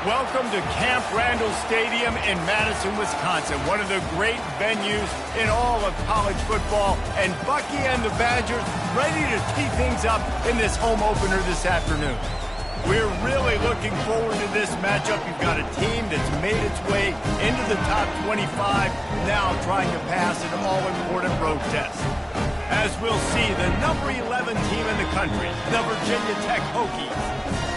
Welcome to Camp Randall Stadium in Madison, Wisconsin, one of the great venues in all of college football. And Bucky and the Badgers ready to tee things up in this home opener this afternoon. We're really looking forward to this matchup. You've got a team that's made its way into the top 25, now trying to pass an all-important road test. As we'll see, the number 11 team in the country, the Virginia Tech Hokies,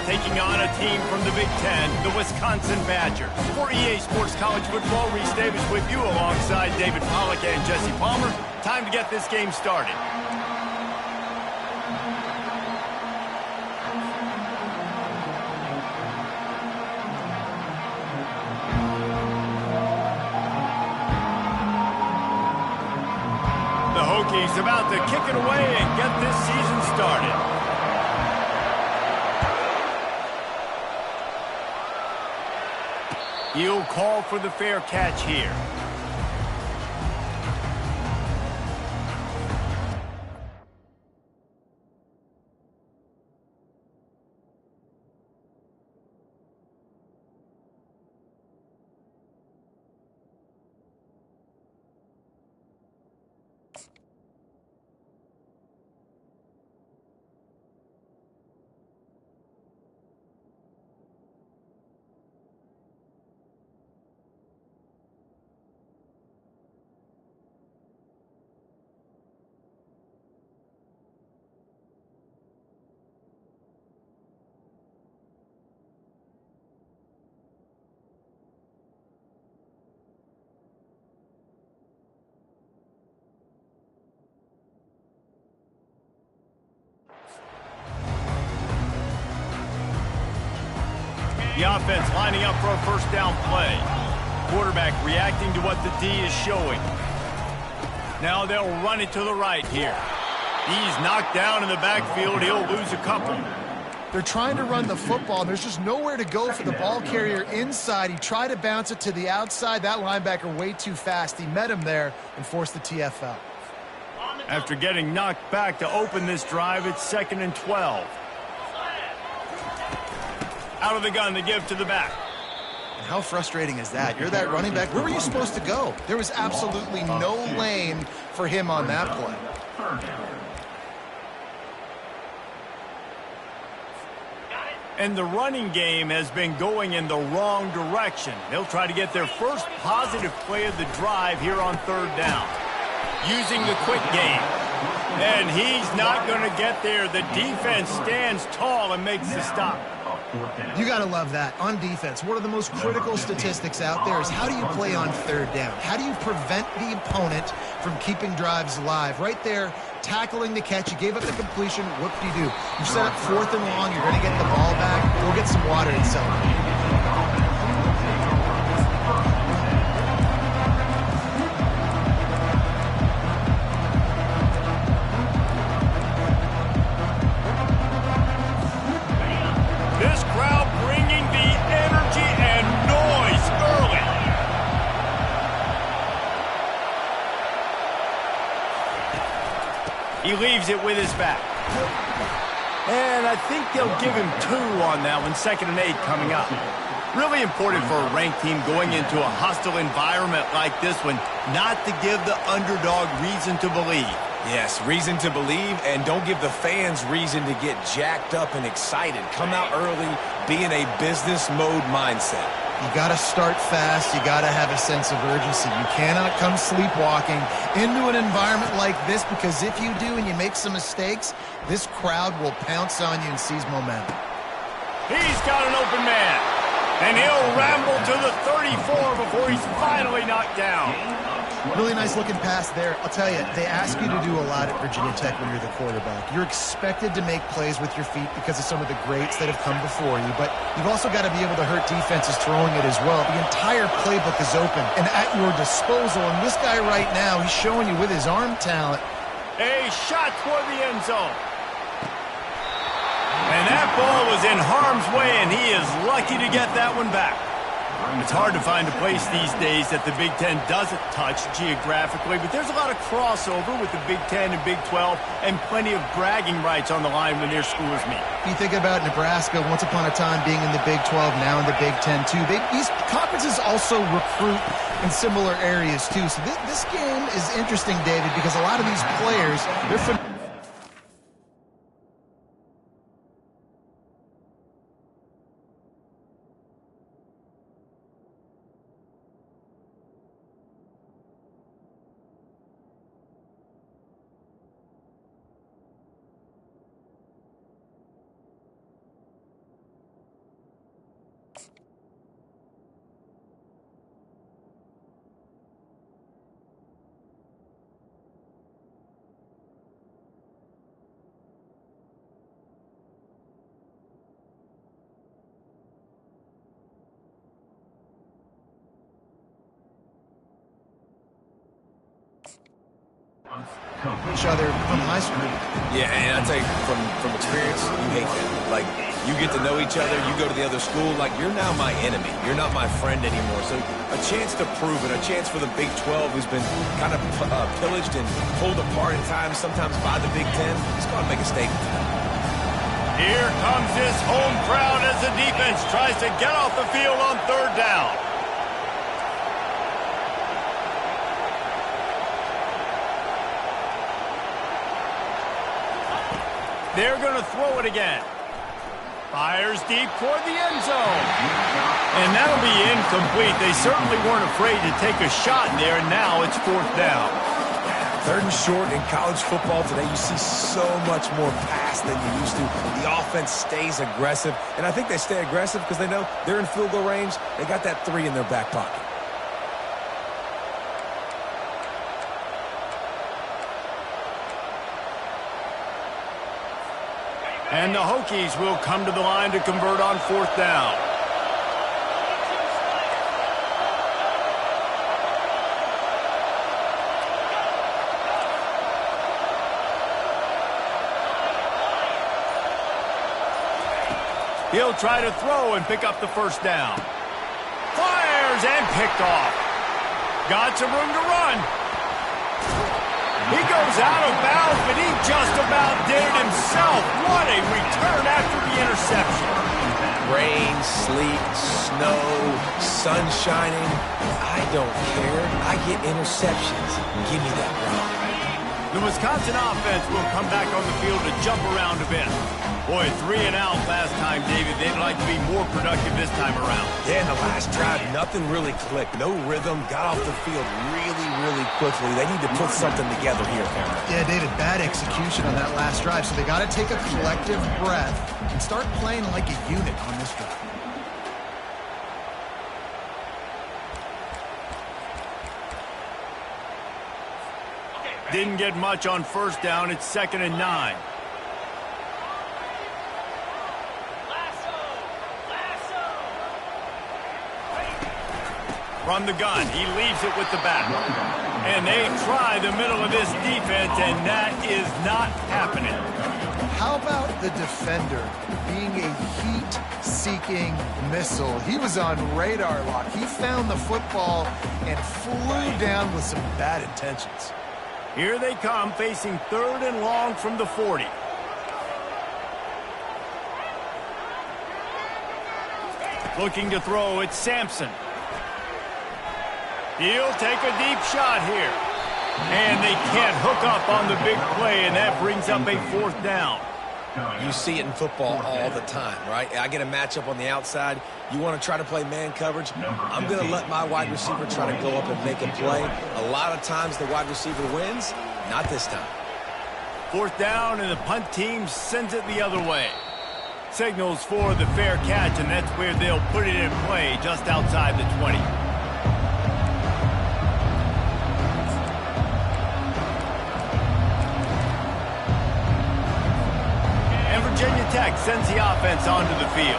taking on a team from the Big Ten, the Wisconsin Badgers. For EA Sports College Football, Reese Davis with you alongside David Pollack and Jesse Palmer. Time to get this game started. The Hokies about to kick it away and get this season started. He'll call for the fair catch here. The offense lining up for a first down play. Quarterback reacting to what the D is showing. Now they'll run it to the right here. He's knocked down in the backfield. He'll lose a couple. They're trying to run the football. There's just nowhere to go for the ball carrier inside. He tried to bounce it to the outside. That linebacker way too fast. He met him there and forced the TFL. After getting knocked back to open this drive, it's 2nd and 12. Out of the gun to give to the back. And how frustrating is that? You're that running back. Where were you supposed to go? There was absolutely no lane for him on that play. And the running game has been going in the wrong direction. They'll try to get their first positive play of the drive here on 3rd down. Using the quick game. And he's not going to get there. The defense stands tall and makes the stop. You got to love that. On defense, one of the most critical statistics out there is how do you play on 3rd down? How do you prevent the opponent from keeping drives alive? Right there, tackling the catch. You gave up the completion. What do? You set up 4th and long. You're going to get the ball back. Go get some water and celebrate. He leaves it with his back. And I think they'll give him 2 on that one. 2nd and 8 coming up. Really important for a ranked team going into a hostile environment like this one, not to give the underdog reason to believe. Yes, reason to believe, and don't give the fans reason to get jacked up and excited. Come out early, be in a business mode mindset. You got to start fast. You got to have a sense of urgency. You cannot come sleepwalking into an environment like this, because if you do and you make some mistakes, this crowd will pounce on you and seize momentum. He's got an open man, and he'll ramble to the 34 before he's finally knocked down. Really nice looking pass there. I'll tell you, they ask you to do a lot at Virginia Tech when you're the quarterback. You're expected to make plays with your feet because of some of the greats that have come before you, but you've also got to be able to hurt defenses throwing it as well. The entire playbook is open and at your disposal, and this guy right now, he's showing you with his arm talent. A shot toward the end zone. And that ball was in harm's way, and he is lucky to get that one back. It's hard to find a place these days that the Big Ten doesn't touch geographically, but there's a lot of crossover with the Big Ten and Big 12 and plenty of bragging rights on the line when their schools meet. You think about Nebraska once upon a time being in the Big 12, now in the Big 10 too. These conferences also recruit in similar areas too. So this game is interesting, David, because a lot of these players, they're from... each other from high school. Yeah, and I tell you, from experience, you hate that. Like, you get to know each other, you go to the other school, like, you're now my enemy. You're not my friend anymore. So a chance to prove it, a chance for the Big 12, who's been kind of pillaged and pulled apart at times, sometimes by the Big 10. It's going to make a statement tonight. Here comes this home crowd as the defense tries to get off the field on third down. They're going to throw it again. Fires deep toward the end zone. And that'll be incomplete. They certainly weren't afraid to take a shot there, and now it's fourth down. Third and short in college football today, you see so much more pass than you used to. The offense stays aggressive, and I think they stay aggressive because they know they're in field goal range. They got that 3 in their back pocket. And the Hokies will come to the line to convert on fourth down. He'll try to throw and pick up the first down. Fires and picked off. Got some room to run. He goes out of bounds, but he just about did it himself. What a return after the interception. Rain, sleet, snow, sun shining. I don't care. I get interceptions. Give me that rock. The Wisconsin offense will come back on the field to jump around a bit. Boy, 3 and out last time, David. They'd like to be more productive this time around. Yeah, in the last drive, nothing really clicked. No rhythm. Got off the field really quickly. They need to put something together here, Cameron. Yeah, David, bad execution on that last drive. So they got to take a collective breath and start playing like a unit on this drive. Didn't get much on first down. It's 2nd and 9. From the gun, he leaves it with the back. And they try the middle of this defense, and that is not happening. How about the defender being a heat-seeking missile? He was on radar lock. He found the football and flew down with some bad intentions. Here they come, facing 3rd and long from the 40. Looking to throw, it's Sampson. He'll take a deep shot here. And they can't hook up on the big play, and that brings up a 4th down. You see it in football all the time, right? I get a matchup on the outside. You want to try to play man coverage. I'm going to let my wide receiver try to go up and make a play. A lot of times the wide receiver wins. Not this time. 4th down, and the punt team sends it the other way. Signals for the fair catch, and that's where they'll put it in play, just outside the 20. Virginia Tech sends the offense onto the field.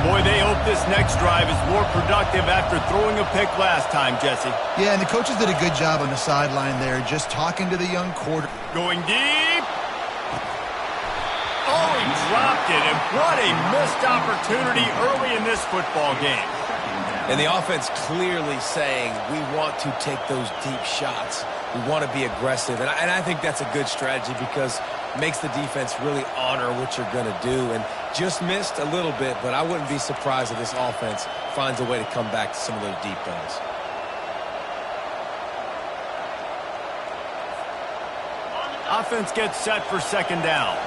Boy, they hope this next drive is more productive after throwing a pick last time, Jesse. Yeah, and the coaches did a good job on the sideline there, just talking to the young quarterback. Going deep. Oh, he dropped it, and what a missed opportunity early in this football game. And the offense clearly saying, we want to take those deep shots. We want to be aggressive. And I think that's a good strategy because it makes the defense really honor what you're going to do. And just missed a little bit, but I wouldn't be surprised if this offense finds a way to come back to some of those deep balls. Offense gets set for second down.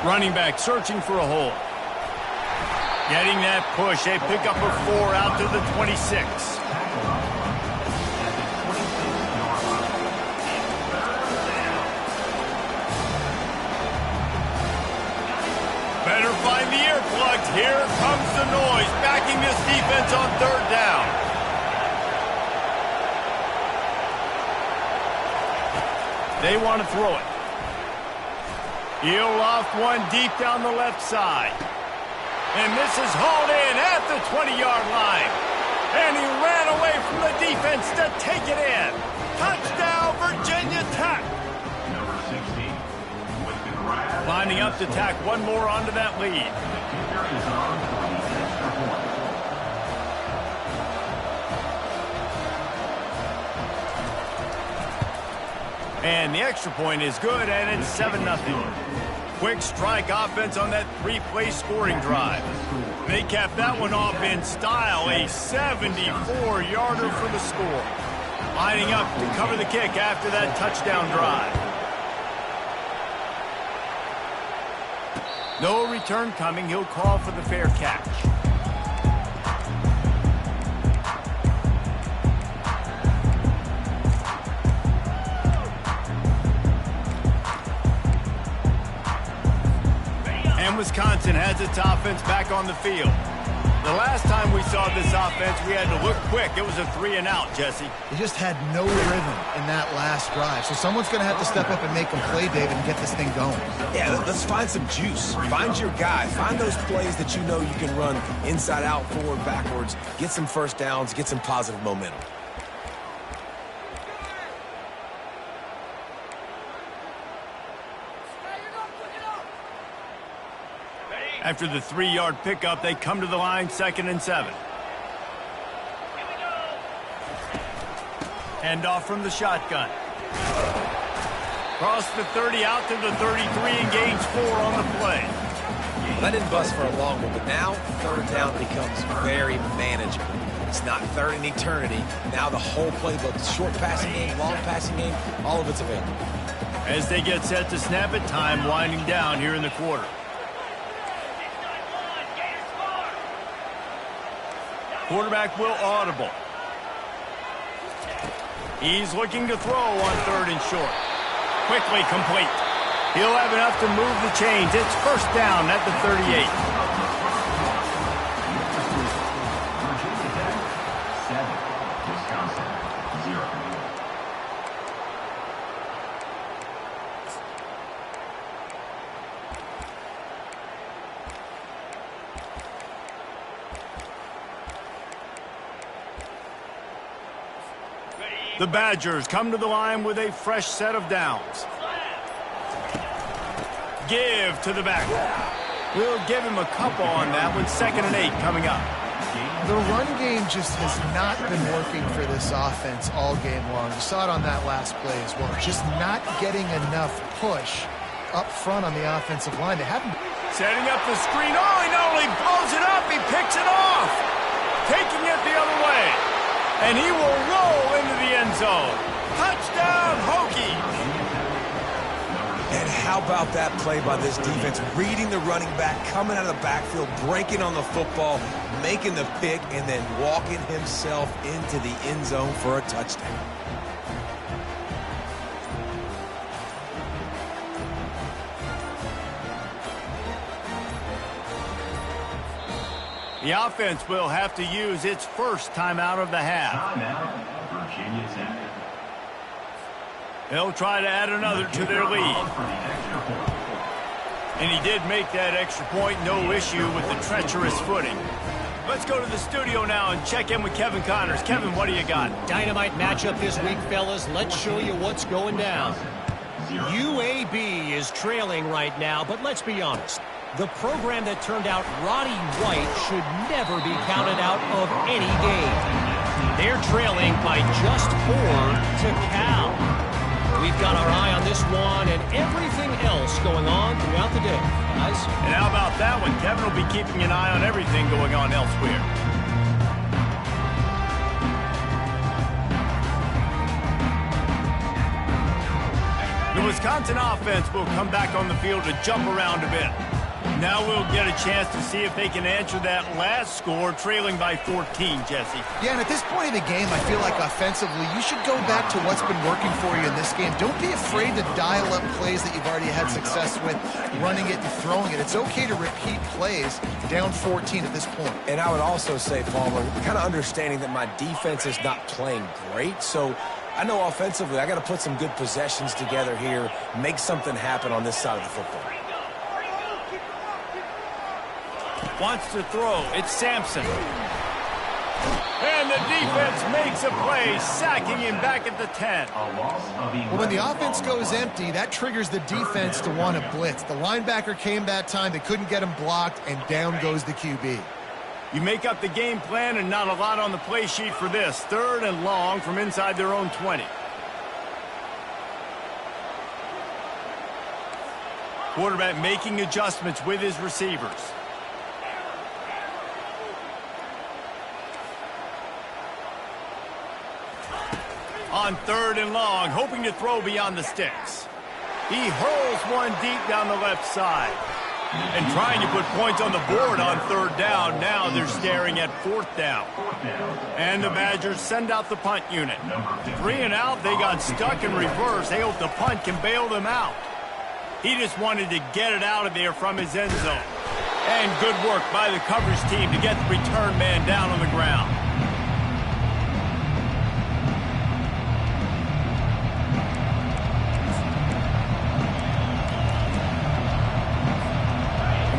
Running back searching for a hole. Getting that push. A pickup of 4 out to the 26. Better find the earplugs. Here comes the noise. Backing this defense on third down. They want to throw it. He'll loft one deep down the left side. And this is hauled in at the 20-yard line. And he ran away from the defense to take it in. Touchdown, Virginia Tech. Number 16. With the grab. Lining up to tack one more onto that lead. The kicker is on for the extra point. And the extra point is good, and it's 7-0. Quick strike offense on that 3-play scoring drive. They capped that one off in style, a 74-yarder for the score. Lining up to cover the kick after that touchdown drive. No return coming. He'll call for the fair catch. Wisconsin has its offense back on the field. The last time we saw this offense, we had to look quick. It was a 3-and-out, Jesse. They just had no rhythm in that last drive. So someone's going to have to step up and make a play, David, and get this thing going. Yeah, let's find some juice. Find your guy. Find those plays that you know you can run inside out, forward, backwards. Get some first downs. Get some positive momentum. After the 3-yard pickup, they come to the line, 2nd and 7. Hand off from the shotgun. Cross the 30 out to the 33 and gains 4 on the play. That didn't bust for a long one, but now third down becomes very manageable. It's not third in eternity. Now the whole playbook, short passing game, long passing game, all of it's available. As they get set to snap it, time winding down here in the quarter. Quarterback will audible. He's looking to throw on 3rd and short. Quickly complete. He'll have enough to move the chains. It's first down at the 38. Virginia Tech 7, Wisconsin 0. The Badgers come to the line with a fresh set of downs. Give to the back. We'll give him a couple on that with 2nd and 8 coming up. The run game just has not been working for this offense all game long. You saw it on that last play as well. Just not getting enough push up front on the offensive line. They haven't. Setting up the screen. Oh, he not only blows it up, he picks it off. Taking it the other way. And he will roll into the end zone. Touchdown, Hokies! And how about that play by this defense? Reading the running back, coming out of the backfield, breaking on the football, making the pick, and then walking himself into the end zone for a touchdown. The offense will have to use its first timeout of the half. Timeout, Virginia Tech. They'll try to add another to their lead. And he did make that extra point, no issue with the treacherous footing. Let's go to the studio now and check in with Kevin Connors. Kevin, what do you got? Dynamite matchup this week, fellas. Let's show you what's going down. UAB is trailing right now, but let's be honest. The program that turned out Roddy White should never be counted out of any game. They're trailing by just 4 to Cal. We've got our eye on this one and everything else going on throughout the day, guys. And how about that one? Kevin will be keeping an eye on everything going on elsewhere. The Wisconsin offense will come back on the field to jump around a bit. Now we'll get a chance to see if they can answer that last score, trailing by 14, Jesse. Yeah, and at this point in the game, I feel like offensively, you should go back to what's been working for you in this game. Don't be afraid to dial up plays that you've already had success with, running it and throwing it. It's okay to repeat plays down 14 at this point. And I would also say, Palmer, kind of understanding that my defense is not playing great, so I know offensively I got to put some good possessions together here, make something happen on this side of the football. Wants to throw. It's Sampson. And the defense makes a play, sacking him back at the 10. Well, when the offense goes empty, that triggers the defense to want to blitz. The linebacker came that time. They couldn't get him blocked, and down goes the QB. You make up the game plan and not a lot on the play sheet for this. 3rd and long from inside their own 20. Quarterback making adjustments with his receivers. On 3rd and long, hoping to throw beyond the sticks. He hurls one deep down the left side. And trying to put points on the board on 3rd down. Now they're staring at 4th down. And the Badgers send out the punt unit. 3 and out, they got stuck in reverse. They hope the punt can bail them out. He just wanted to get it out of there from his end zone. And good work by the coverage team to get the return man down on the ground.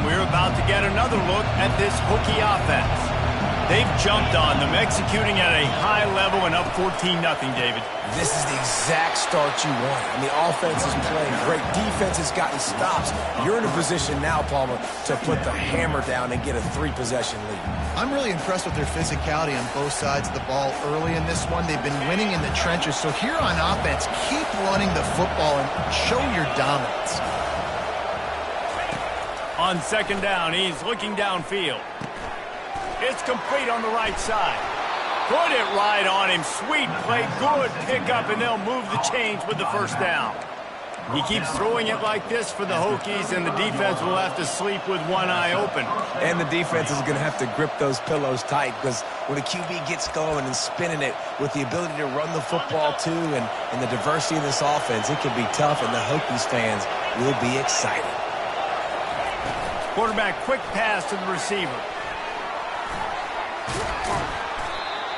We're about to get another look at this Hokie offense. They've jumped on them, executing at a high level and up 14-0, David. This is the exact start you want. And the offense is playing great. Defense has gotten stops. You're in a position now, Palmer, to put the hammer down and get a 3-possession lead. I'm really impressed with their physicality on both sides of the ball early in this one. They've been winning in the trenches. So here on offense, keep running the football and show your dominance. On 2nd down, he's looking downfield. It's complete on the right side. Put it right on him. Sweet play, good pickup, and they'll move the chains with the 1st down. He keeps throwing it like this for the Hokies, and the defense will have to sleep with one eye open. And the defense is going to have to grip those pillows tight, because when a QB gets going and spinning it with the ability to run the football too and the diversity of this offense, it can be tough, and the Hokies fans will be excited. Quarterback quick pass to the receiver.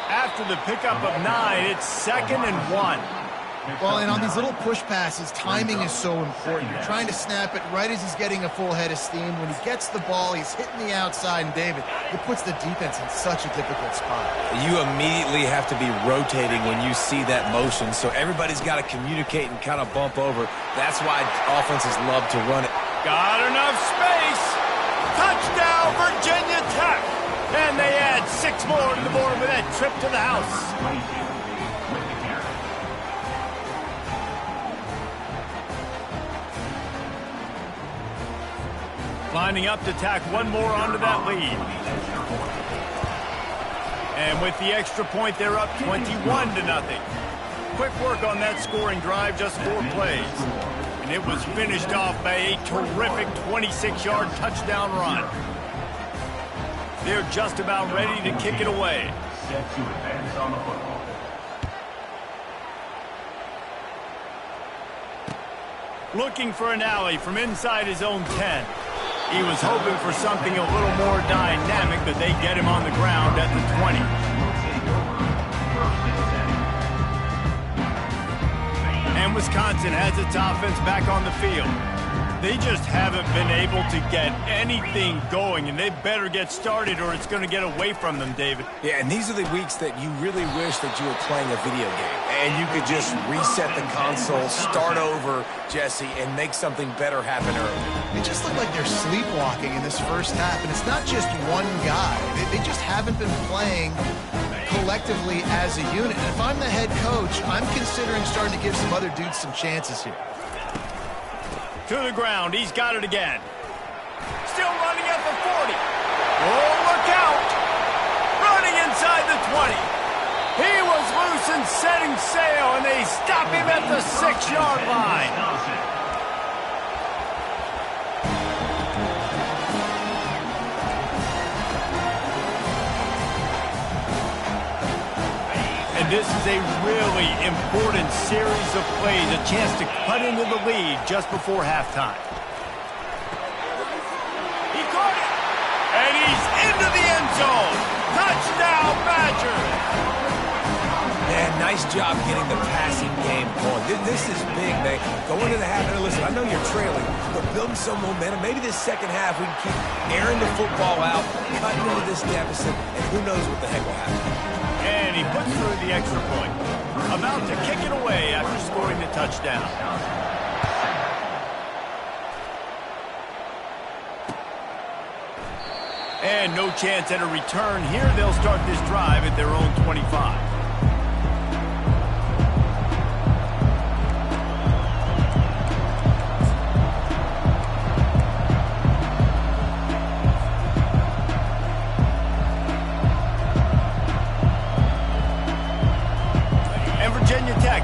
After the pickup of 9, it's 2nd and 1. Well, and on these little push passes, timing is so important. You're trying to snap it right as he's getting a full head of steam. When he gets the ball, he's hitting the outside, and David, it puts the defense in such a difficult spot. You immediately have to be rotating when you see that motion, so everybody's got to communicate and kind of bump over. That's why offenses love to run it. Got enough space. Touchdown, Virginia Tech. And they add 6 more to the board with that trip to the house. Lining up to tack one more onto that lead. And with the extra point, they're up 21-0. Quick work on that scoring drive, just 4 plays. And it was finished off by a terrific 26-yard touchdown run. They're just about ready to kick it away. Set to advance on the football. Looking for an alley from inside his own 10. He was hoping for something a little more dynamic, but they get him on the ground at the 20. And Wisconsin has its offense back on the field. They just haven't been able to get anything going, and they better get started or it's going to get away from them, David. Yeah, and these are the weeks that you really wish that you were playing a video game and you could just reset the console, start over, Jesse, and make something better happen early. It just looked like they're sleepwalking in this first half, and it's not just one guy. They just haven't been playing collectively as a unit. And if I'm the head coach, I'm considering starting to give some other dudes some chances here. To the ground. He's got it again. Still running at the 40. Oh, look out. Running inside the 20. He was loose and setting sail, and they stop him at the 6-yard line. And this is a really important series of plays, a chance to cut into the lead just before halftime. He caught it, and he's into the end zone. Touchdown, Badgers! Man, nice job getting the passing game going. This is big, man. Go into the half, and listen, I know you're trailing, but building some momentum. Maybe this second half we can keep airing the football out, cutting into this deficit, and who knows what the heck will happen. And he puts through the extra point. About to kick it away after scoring the touchdown. And no chance at a return here. They'll start this drive at their own 25.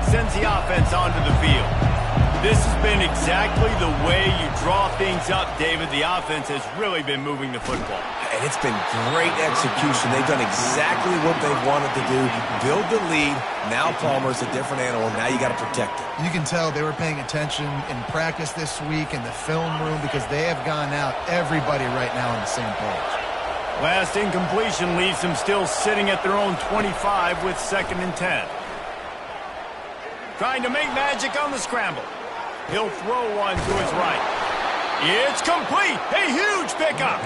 Sends the offense onto the field. This has been exactly the way you draw things up, David. The offense has really been moving the football. And it's been great execution. They've done exactly what they've wanted to do. Build the lead. Now Palmer's a different animal. Now you got to protect it. You can tell they were paying attention in practice this week in the film room because they have gone out, everybody right now on the same page. Last incompletion leaves them still sitting at their own 25 with 2nd and 10. Trying to make magic on the scramble. He'll throw one to his right. It's complete. A huge pickup.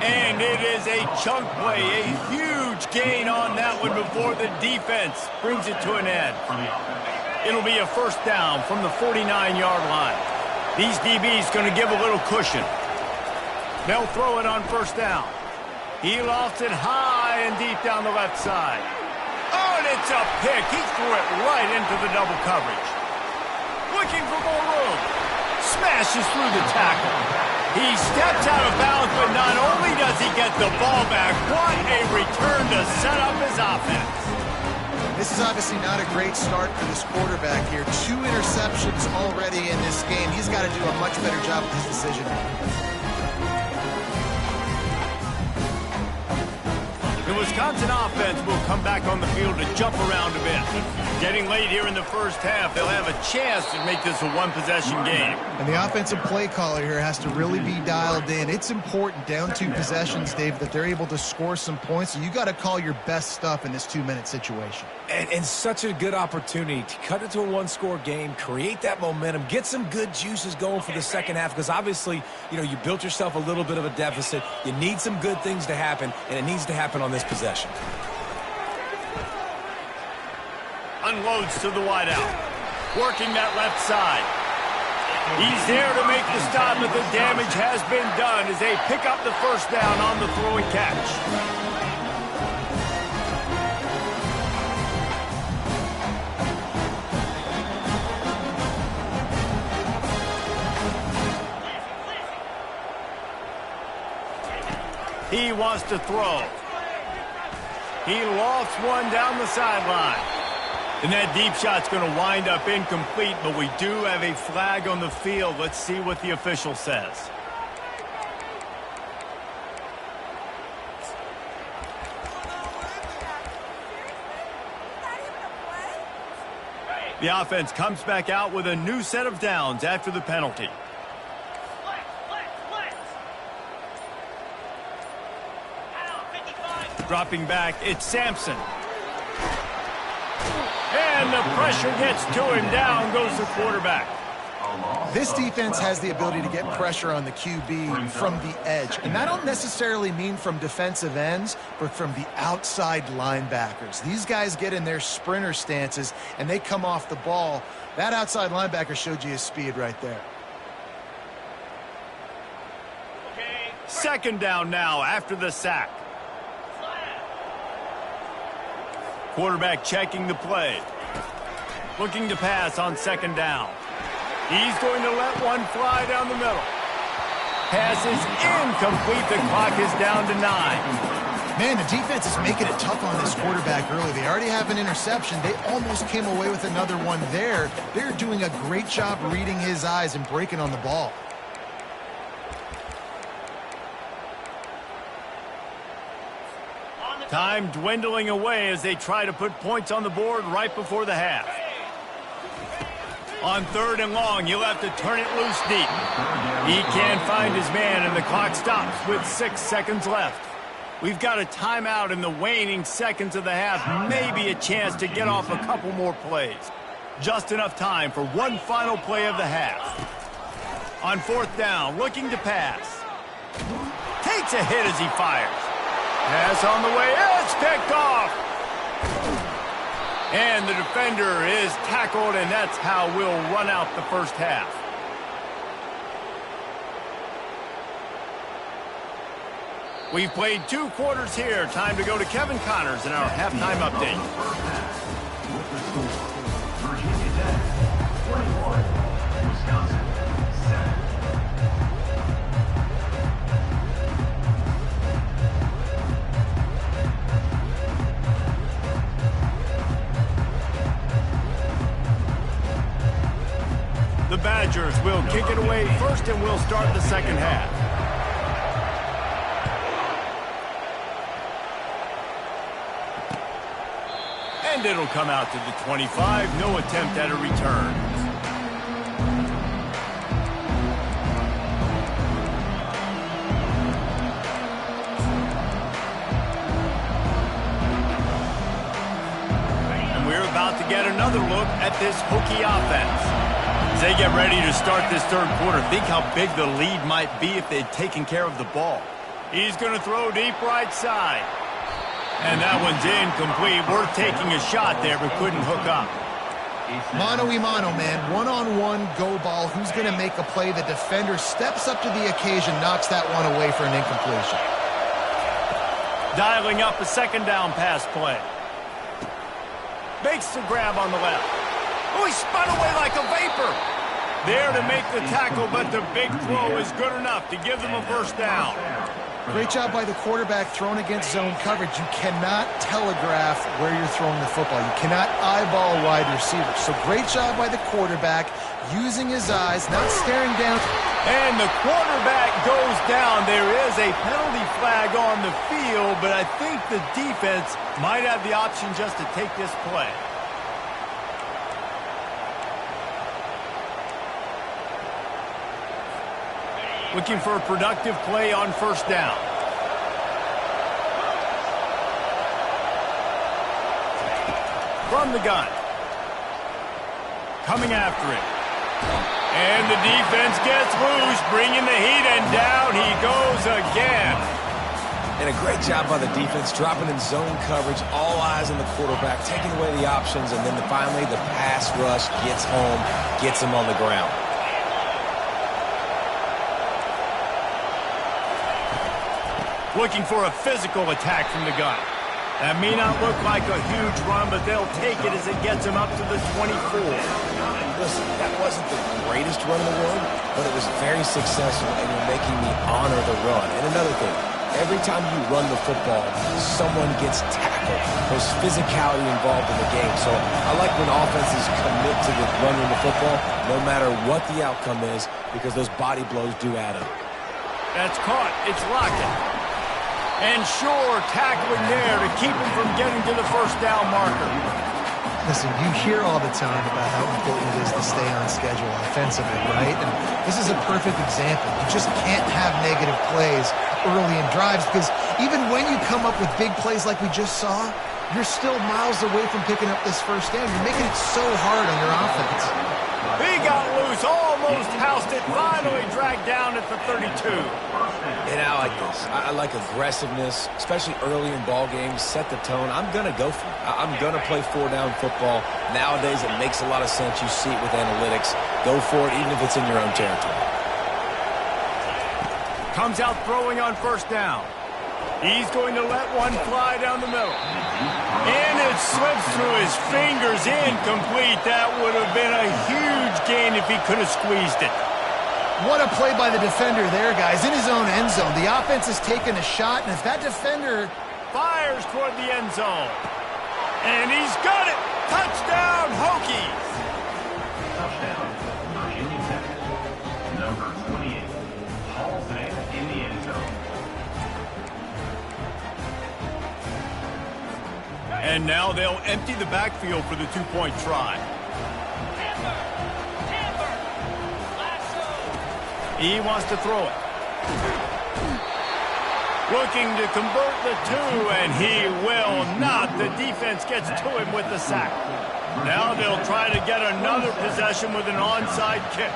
And it is a chunk play. A huge gain on that one before the defense brings it to an end. It'll be a first down from the 49-yard line. These DBs going to give a little cushion. They'll throw it on first down. He lofts it high and deep down the left side. Oh, and it's a pick. He threw it right into the double coverage. Looking for more room. Smashes through the tackle. He steps out of bounds, but not only does he get the ball back, what a return to set up his offense. This is obviously not a great start for this quarterback here. 2 interceptions already in this game. He's got to do a much better job with his decision. The Wisconsin offense will come back on the field to jump around a bit. Getting late here in the first half, they'll have a chance to make this a one-possession game. And the offensive play caller here has to really be dialed in. It's important, down 2 possessions, Dave, that they're able to score some points. So you got to call your best stuff in this 2-minute situation. And such a good opportunity to cut it to a 1-score game, create that momentum, get some good juices going for the second half, because obviously, you know, you built yourself a little bit of a deficit. You need some good things to happen, and it needs to happen on this possession. Unloads to the wideout. Working that left side. He's there to make the stop, but the damage has been done as they pick up the first down on the throw and catch. He wants to throw. He lofts one down the sideline. And that deep shot's going to wind up incomplete, but we do have a flag on the field. Let's see what the official says. The offense comes back out with a new set of downs after the penalty. Dropping back, it's Sampson. And the pressure gets to him. Down goes the quarterback. This defense has the ability to get pressure on the QB from the edge. And I don't necessarily mean from defensive ends, but from the outside linebackers. These guys get in their sprinter stances, and they come off the ball. That outside linebacker showed you his speed right there. Second down now after the sack. Quarterback checking the play. Looking to pass on second down. He's going to let one fly down the middle. Pass is incomplete. The clock is down to 9. Man, the defense is making it tough on this quarterback early. They already have an interception. They almost came away with another one there. They're doing a great job reading his eyes and breaking on the ball. Time dwindling away as they try to put points on the board right before the half. On third and long, he'll have to turn it loose deep. He can't find his man, and the clock stops with 6 seconds left. We've got a timeout in the waning seconds of the half, maybe a chance to get off a couple more plays. Just enough time for one final play of the half. On fourth down, looking to pass. Takes a hit as he fires. Pass on the way, it's picked off. And the defender is tackled, and that's how we'll run out the first half. We've played 2 quarters here. Time to go to Kevin Connors in our halftime update. Virginia Tech 21, Wisconsin 7. The Badgers will kick it away first, and we'll start the second half. And it'll come out to the 25. No attempt at a return. And we're about to get another look at this Hokie offense. As they get ready to start this third quarter, think how big the lead might be if they'd taken care of the ball. He's going to throw deep right side. And that one's incomplete. Worth taking a shot there, but couldn't hook up. Mano-a-mano, man. One-on-one go ball. Who's going to make a play? The defender steps up to the occasion, knocks that one away for an incompletion. Dialing up a second down pass play. Makes the grab on the left. Oh, he spun away like a vapor. There to make the tackle, but the big throw is good enough to give them a first down. Great job by the quarterback thrown against zone coverage. You cannot telegraph where you're throwing the football. You cannot eyeball wide receivers. So great job by the quarterback using his eyes, not staring down. And the quarterback goes down. There is a penalty flag on the field, but I think the defense might have the option just to take this play. Looking for a productive play on first down. From the gun. Coming after it. And the defense gets loose, bringing the heat, and down he goes again. And a great job by the defense, dropping in zone coverage, all eyes on the quarterback, taking away the options, and then finally the pass rush gets home, gets him on the ground. Looking for a physical attack from the gun. That may not look like a huge run, but they'll take it as it gets them up to the 24. Listen, that wasn't the greatest run in the world, but it was very successful, and you're making me honor the run. And another thing, every time you run the football, someone gets tackled. There's physicality involved in the game. So I like when offenses commit to the running the football, no matter what the outcome is, because those body blows do add up. That's caught. It's Lockett. And sure, tackling there to keep him from getting to the first down marker. Listen, you hear all the time about how important it is to stay on schedule offensively, right? And this is a perfect example. You just can't have negative plays early in drives because even when you come up with big plays like we just saw, you're still miles away from picking up this first down. You're making it so hard on your offense. He got loose, almost housed it, finally dragged down at the 32. And I like this. I like aggressiveness, especially early in ball games. Set the tone. I'm going to go for it. I'm going to play 4-down football. Nowadays, it makes a lot of sense. You see it with analytics. Go for it, even if it's in your own territory. Comes out throwing on first down. He's going to let one fly down the middle. And it slips through his fingers, incomplete. That would have been a huge gain if he could have squeezed it. What a play by the defender there, guys. In his own end zone. The offense has taken a shot, and if that defender fires toward the end zone. And he's got it. Touchdown, Hokies. Touchdown, Virginia Tech. Number 28, hauls it in the end zone. And now they'll empty the backfield for the two-point try. He wants to throw it. Looking to convert the two, and he will not. The defense gets to him with the sack. Now they'll try to get another possession with an onside kick.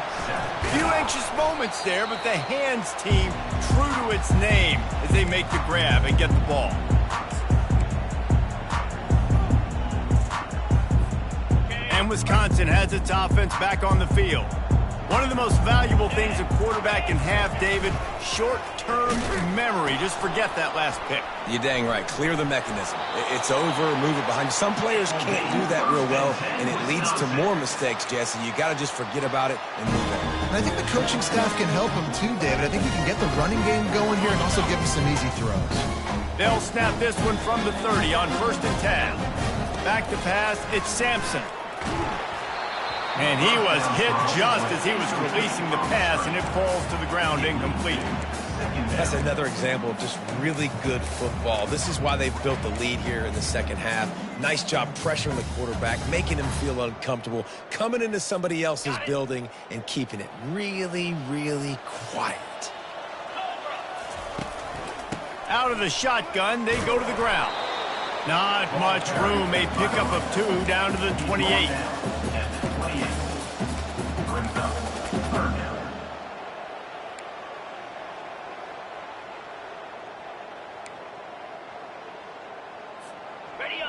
Few anxious moments there, but the hands team true to its name as they make the grab and get the ball. And Wisconsin has its offense back on the field. One of the most valuable things a quarterback can have, David, short-term memory. Just forget that last pick. You're dang right. Clear the mechanism. It's over, move it behind you. Some players can't do that real well, and it leads to more mistakes, Jesse. You got to just forget about it and move on. And I think the coaching staff can help him too, David. I think he can get the running game going here and also give him some easy throws. They'll snap this one from the 30 on 1st and 10. Back to pass, it's Sampson. And he was hit just as he was releasing the pass, and it falls to the ground incomplete. That's another example of just really good football. This is why they've built the lead here in the second half. Nice job pressuring the quarterback, making him feel uncomfortable, coming into somebody else's building and keeping it really, really quiet. Out of the shotgun, they go to the ground. Not much room. A pickup of 2 down to the 28.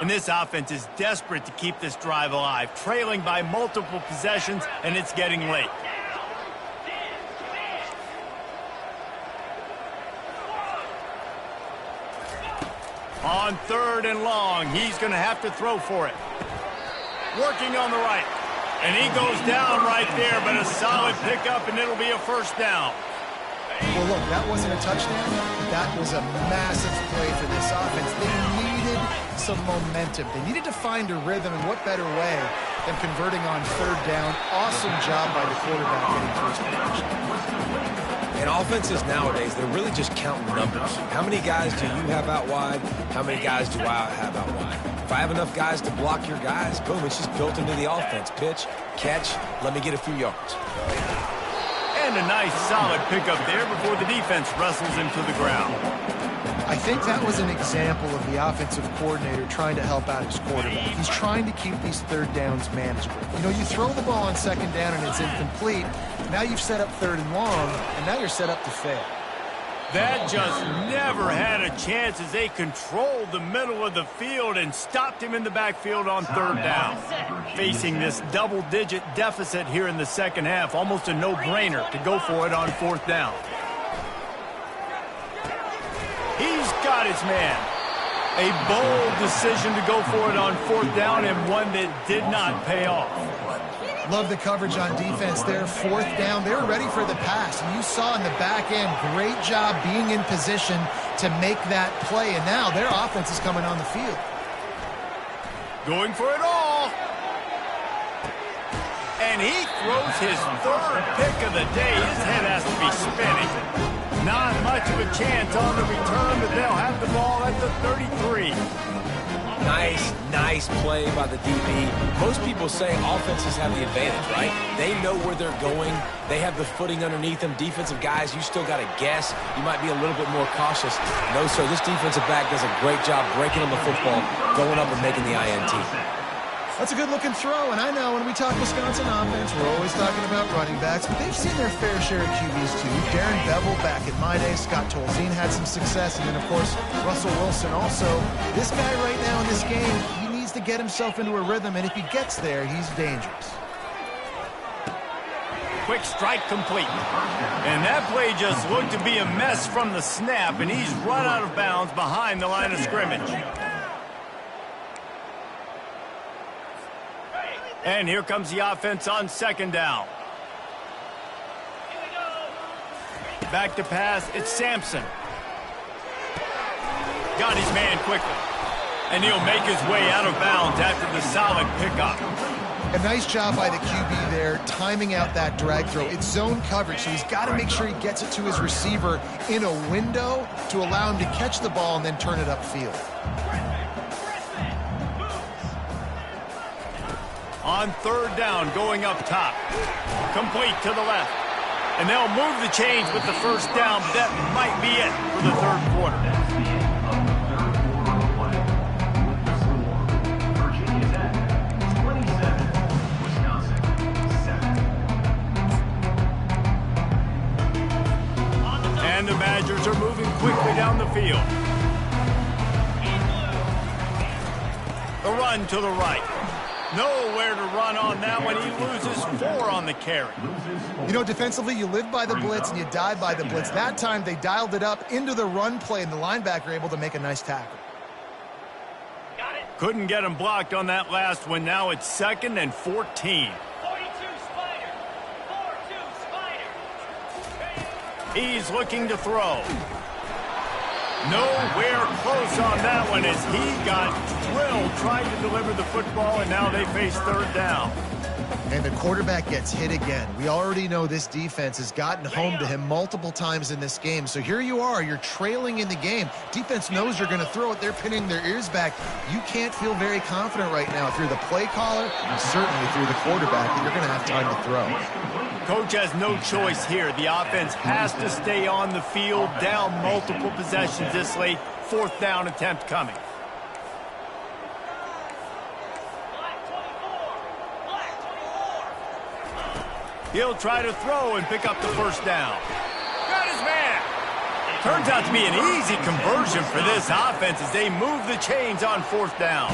And this offense is desperate to keep this drive alive, trailing by multiple possessions, and it's getting late. On 3rd and long, he's going to have to throw for it. Working on the right. And he goes down right there, but a solid pickup, and it'll be a first down. Well, look, that wasn't a touchdown. That was a massive play for this offense. They needed some momentum. They needed to find a rhythm, and what better way than converting on 3rd down. Awesome job by the quarterback getting to his position. And offenses nowadays, they're really just counting numbers. How many guys do you have out wide? How many guys do I have out wide? If I have enough guys to block your guys, boom, it's just built into the offense. Pitch, catch, let me get a few yards. And a nice solid pickup there before the defense wrestles him to the ground. I think that was an example of the offensive coordinator trying to help out his quarterback. He's trying to keep these 3rd downs manageable. You know, you throw the ball on 2nd down and it's incomplete. Now you've set up 3rd and long, and now you're set up to fail. That just never had a chance as they controlled the middle of the field and stopped him in the backfield on 3rd down. Facing this double-digit deficit here in the second half, almost a no-brainer to go for it on 4th down. He's got his man. A bold decision to go for it on 4th down, and one that did not pay off. Love the coverage on defense there. 4th down, they were ready for the pass. And you saw in the back end, great job being in position to make that play. And now their offense is coming on the field. Going for it all. And he throws his 3rd pick of the day. His head has to be spinning. Not much of a chance on the return, but they'll have the ball at the 33. Nice play by the DB. Most people say offenses have the advantage, right? They know where they're going. They have the footing underneath them. Defensive guys, you still got to guess. You might be a little bit more cautious. No, sir, this defensive back does a great job breaking on the football, going up and making the INT. That's a good-looking throw, and I know when we talk Wisconsin offense, we're always talking about running backs, but they've seen their fair share of QBs too. Darren Bevel back in my day, Scott Tolzien had some success, and then, of course, Russell Wilson also. This guy right now in this game, he needs to get himself into a rhythm, and if he gets there, he's dangerous. Quick strike complete. And that play just looked to be a mess from the snap, and he's run out of bounds behind the line of scrimmage. And here comes the offense on second down. Back to pass, it's Sampson. Got his man quickly. And he'll make his way out of bounds after the solid pickup. A nice job by the QB there, timing out that drag throw. It's zone coverage, so he's got to make sure he gets it to his receiver in a window to allow him to catch the ball and then turn it upfield. On third down, going up top. Complete to the left. And they'll move the chains with the first down, but that might be it for the third quarter. And the Badgers are moving quickly down the field. The run to the right. Nowhere to run on that one. He loses 4 on the carry. You know, defensively, you live by the blitz and you die by the blitz. That time, they dialed it up into the run play, and the linebacker able to make a nice tackle. Couldn't get him blocked on that last one. Now it's 2nd and 14. 42 Spider. 42 Spider. He's looking to throw. Nowhere close on that one as he got drilled trying to deliver the football, and now they face third down. And the quarterback gets hit again. We already know this defense has gotten home to him multiple times in this game. So here you are, you're trailing in the game. Defense knows you're going to throw it. They're pinning their ears back. You can't feel very confident right now if you're the play caller, and certainly if you're the quarterback, that you're going to have time to throw. Coach has no choice here. The offense has to stay on the field, down multiple possessions this late. 4th down attempt coming. He'll try to throw and pick up the first down. Got his man. Turns out to be an easy conversion for this offense as they move the chains on 4th down.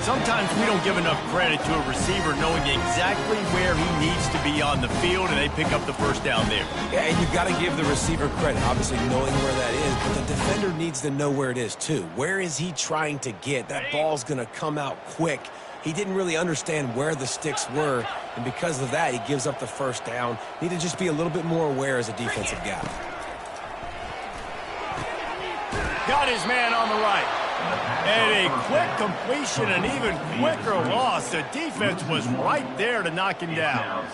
Sometimes we don't give enough credit to a receiver knowing exactly where he needs to be on the field, and they pick up the first down there. Yeah, and you've got to give the receiver credit, obviously knowing where that is, but the defender needs to know where it is too. Where is he trying to get? That ball's going to come out quick. He didn't really understand where the sticks were, and because of that, he gives up the first down. Need to just be a little bit more aware as a defensive guy. Got his man on the right. And a quick completion, an even quicker loss. The defense was right there to knock him down.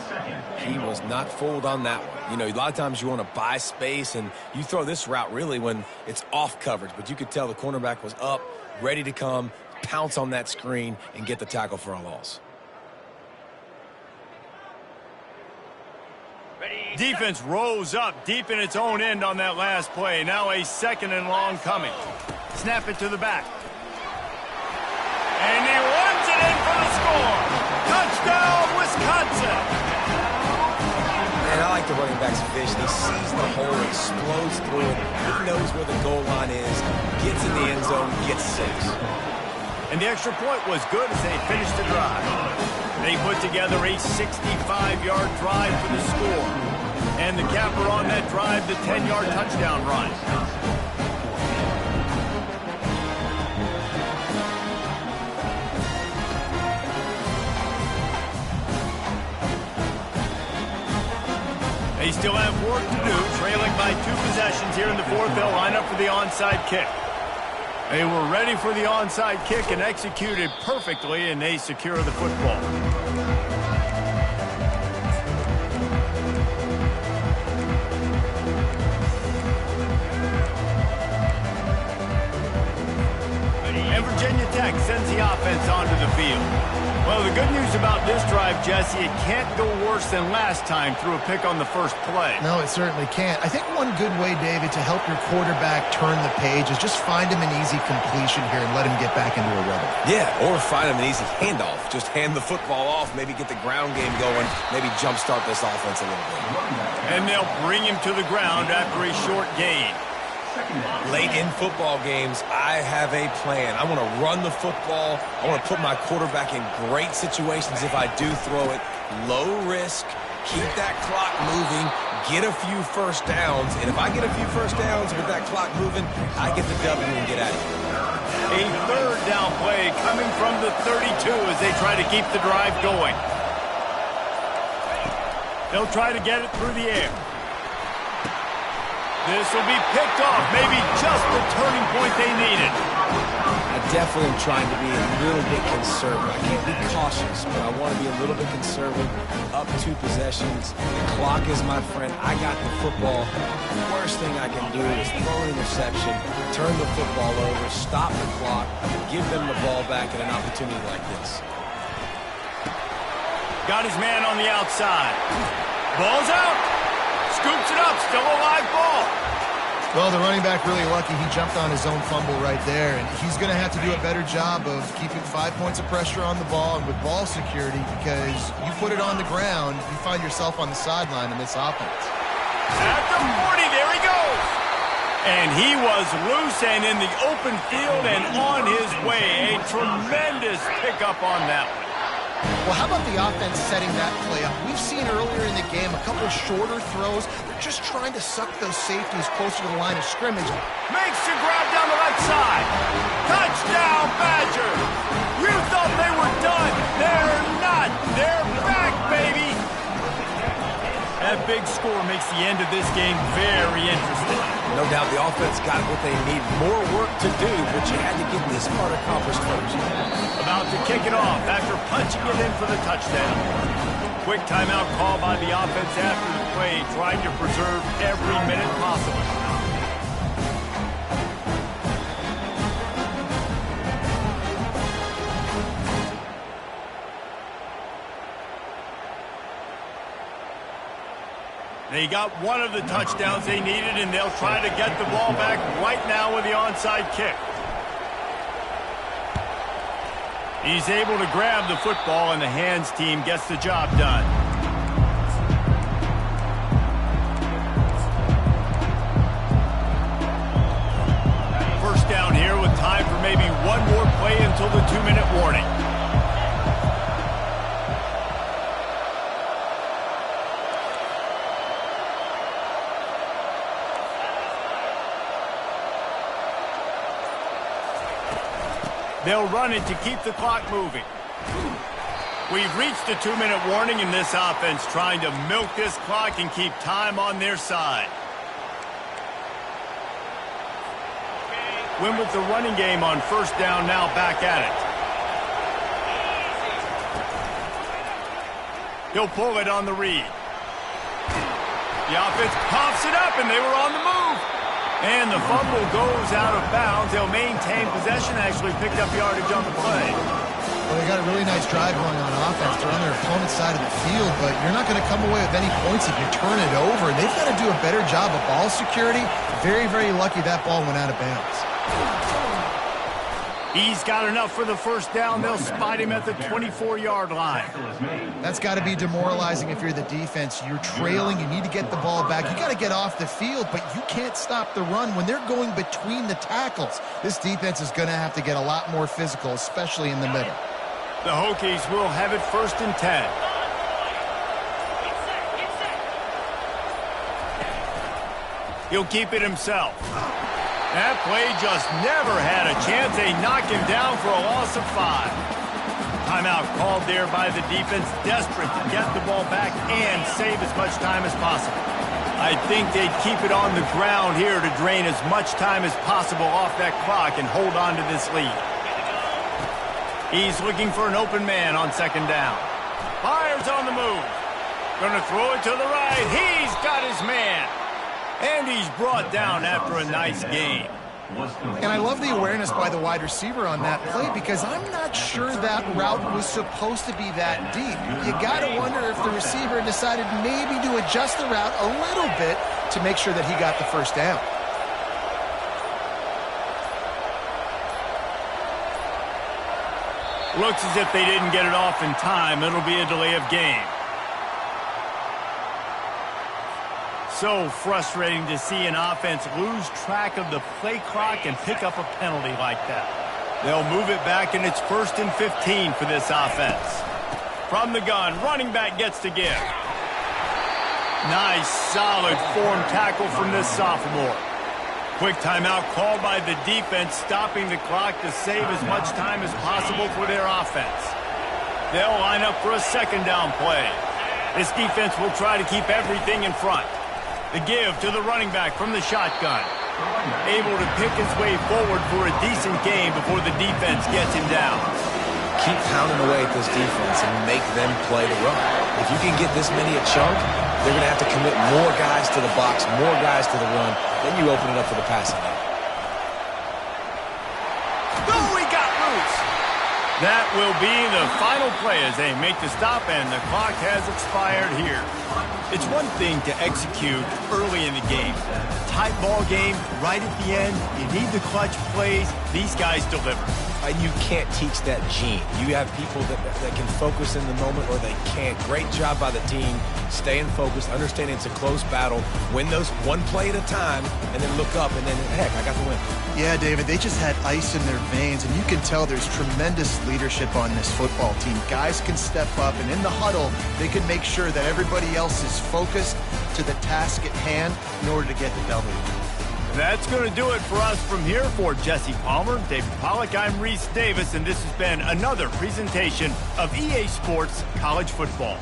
He was not fooled on that one. You know, a lot of times you want to buy space, and you throw this route really when it's off coverage. But you could tell the cornerback was up, ready to come, pounce on that screen, and get the tackle for a loss. Defense rose up deep in its own end on that last play. Now a 2nd and long coming. Snap it to the back. And he runs it in for the score. Touchdown, Wisconsin. And I like the running back's vision. He sees the hole, explodes through it. He knows where the goal line is, gets in the end zone, gets 6. And the extra point was good as they finished the drive. They put together a 65-yard drive for the score. And the capper on that drive, the 10-yard touchdown run. They still have work to do, trailing by 2 possessions here in the 4th. They'll line up for the onside kick. They were ready for the onside kick and executed perfectly, and they secure the football. And Virginia Tech sends the offense onto the field. Well, the good news about this drive, Jesse, it can't go worse than last time through a pick on the first play. No, it certainly can't. I think one good way, David, to help your quarterback turn the page is just find him an easy completion here and let him get back into a rhythm. Yeah, or find him an easy handoff. Just hand the football off, maybe get the ground game going, maybe jumpstart this offense a little bit. And they'll bring him to the ground after a short gain. Late in football games, I have a plan. I want to run the football. I want to put my quarterback in great situations if I do throw it. Low risk, keep that clock moving, get a few first downs. And if I get a few first downs with that clock moving, I get the W and get out of here. A third down play coming from the 32 as they try to keep the drive going. They'll try to get it through the air. This will be picked off, maybe just the turning point they needed. I definitely am trying to be a little bit conservative. I can't be cautious, but I want to be a little bit conservative. Up 2 possessions. The clock is my friend. I got the football. The worst thing I can do is throw an interception, turn the football over, stop the clock, give them the ball back at an opportunity like this. Got his man on the outside. Ball's out. Scoops it up. Still a live ball. Well, the running back really lucky. He jumped on his own fumble right there, and he's going to have to do a better job of keeping 5 points of pressure on the ball and with ball security, because you put it on the ground, you find yourself on the sideline in this offense. At the 40, there he goes. And he was loose and in the open field and on his way. A tremendous pickup on that one. Well, how about the offense setting that play up? We've seen earlier in the game a couple shorter throws. They're just trying to suck those safeties closer to the line of scrimmage. Makes the grab down the left side. Touchdown, Badgers. You thought they were done. They're not. They're back, baby. That big score makes the end of this game very interesting. No doubt the offense got what they need. More work to do, but you had to get this part accomplished first. About to kick it off after punching it in for the touchdown. Quick timeout call by the offense after the play, trying to preserve every minute possible. They got one of the touchdowns they needed, and they'll try to get the ball back right now with the onside kick. He's able to grab the football, and the hands team gets the job done. First down here with time for maybe one more play until the 2-minute warning. They'll run it to keep the clock moving. We've reached the 2-minute warning in this offense, trying to milk this clock and keep time on their side. Win with the running game on first down, now back at it. He'll pull it on the read. The offense pops it up, and they were on the move. And the fumble goes out of bounds. They'll maintain possession, actually picked up yardage on the play. Well, they got a really nice drive going on offense. They're on their opponent's side of the field, but you're not going to come away with any points if you turn it over. And they've got to do a better job of ball security. Very, very lucky that ball went out of bounds. He's got enough for the first down. They'll spot him at the 24-yard line. That's got to be demoralizing if you're the defense. You're trailing. You need to get the ball back. You got to get off the field, but you can't stop the run when they're going between the tackles. This defense is going to have to get a lot more physical, especially in the middle. The Hokies will have it 1st and 10. He'll keep it himself. That play just never had a chance. They knock him down for a loss of 5. Timeout called there by the defense, desperate to get the ball back and save as much time as possible. I think they'd keep it on the ground here to drain as much time as possible off that clock and hold on to this lead. He's looking for an open man on 2nd down. Fires on the move. Gonna throw it to the right. He's got his man. And he's brought down after a nice gain. And I love the awareness by the wide receiver on that play because I'm not sure that route was supposed to be that deep. You got to wonder if the receiver decided maybe to adjust the route a little bit to make sure that he got the first down. Looks as if they didn't get it off in time. It'll be a delay of game. So frustrating to see an offense lose track of the play clock and pick up a penalty like that. They'll move it back, and it's 1st and 15 for this offense. From the gun, running back gets to give. Nice, solid form tackle from this sophomore. Quick timeout called by the defense, stopping the clock to save as much time as possible for their offense. They'll line up for a 2nd down play. This defense will try to keep everything in front. The give to the running back from the shotgun. Able to pick his way forward for a decent gain before the defense gets him down. Keep pounding away at this defense and make them play the run. If you can get this many a chunk, they're going to have to commit more guys to the box, more guys to the run. Then you open it up for the passing game. Oh, he got loose. That will be the final play as they make the stop, and the clock has expired here. It's one thing to execute early in the game. Tight ball game, right at the end. You need the clutch plays. These guys deliver. And you can't teach that gene. You have people that can focus in the moment or they can't. Great job by the team, staying focused, understanding it's a close battle, win those one play at a time, and then look up, and then, heck, I got the win. Yeah, David, they just had ice in their veins, and you can tell there's tremendous leadership on this football team. Guys can step up, and in the huddle, they can make sure that everybody else is focused to the task at hand in order to get the W. That's going to do it for us from here. For Jesse Palmer, David Pollack, I'm Reese Davis, and this has been another presentation of EA Sports College Football.